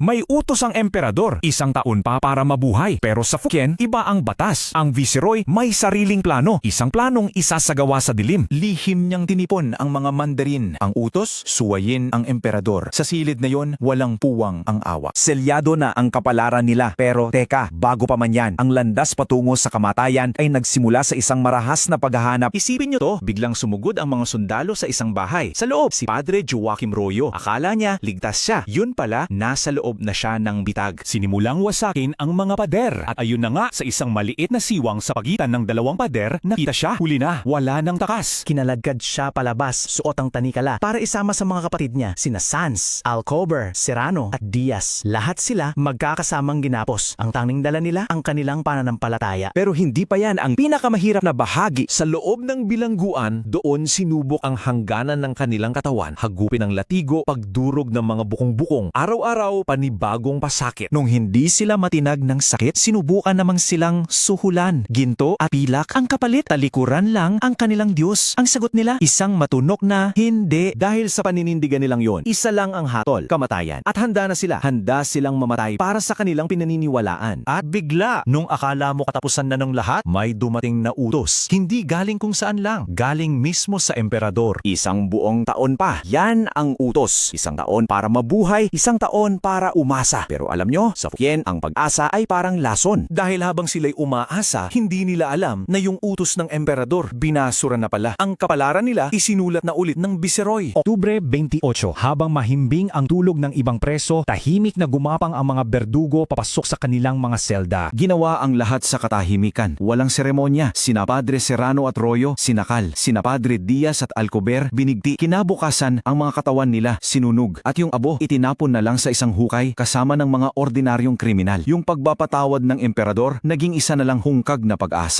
May utos ang emperador, 1 taon pa para mabuhay. Pero sa Fujian, iba ang batas. Ang viceroy may sariling plano, isang planong isasagawa sa dilim. Lihim niyang tinipon ang mga Mandarin. Ang utos, suwayin ang emperador. Sa silid na yon, walang puwang ang awa. Selyado na ang kapalaran nila. Pero teka, bago pa man yan, ang landas patungo sa kamatayan ay nagsimula sa isang marahas na paghahanap. Isipin nyo to, biglang sumugod ang mga sundalo sa isang bahay. Sa loob, si Padre Joaquim Royo. Akala niya, ligtas siya. Yun pala, nasa loob na siya ng bitag. Sinimulang wasakin ang mga pader at ayun na nga sa isang maliit na siwang sa pagitan ng dalawang pader, nakita siya. Huli na, wala ng takas. Kinaladkad siya palabas, suot ang tanikala para isama sa mga kapatid niya, sina Sanz, Alcover, Serrano at Diaz. Lahat sila magkakasamang ginapos. Ang tanging dala nila ang kanilang pananampalataya. Pero hindi pa yan ang pinakamahirap na bahagi. Sa loob ng bilangguan, doon sinubok ang hangganan ng kanilang katawan, hagupin ng latigo, pagdurog ng mga bukong-bukong. Araw-araw, panibagong pasakit. Nung hindi sila matinag ng sakit, sinubukan namang silang suhulan, ginto at pilak. Ang kapalit, talikuran lang ang kanilang Diyos. Ang sagot nila, isang matunok na hindi. Dahil sa paninindigan nilang yon, isa lang ang hatol, kamatayan. At handa na sila. Handa silang mamatay para sa kanilang pinaniniwalaan. At bigla, nung akala mo katapusan na ng lahat, may dumating na utos. Hindi galing kung saan lang, galing mismo sa emperador. 1 buong taon pa. Yan ang utos. 1 taon para mabuhay, 1 taon para umasa. Pero alam nyo, sa Fujian, ang pag-asa ay parang lason. Dahil habang sila'y umaasa, hindi nila alam na yung utos ng emperador, binasura na pala. Ang kapalaran nila, isinulat na ulit ng viceroy. Oktubre 28, habang mahimbing ang tulog ng ibang preso, tahimik na gumapang ang mga berdugo papasok sa kanilang mga selda. Ginawa ang lahat sa katahimikan. Walang seremonya. Sina Padre Serrano at Royo, sinakal. Sina Padre Diaz at Alcover, binigti. Kinabukasan, ang mga katawan nila, sinunog. At yung abo, itinapon na lang sa isang hukay kasama ng mga ordinaryong kriminal. Yung pagpapatawad ng emperador, naging isa na lang hungkag na pag-asa.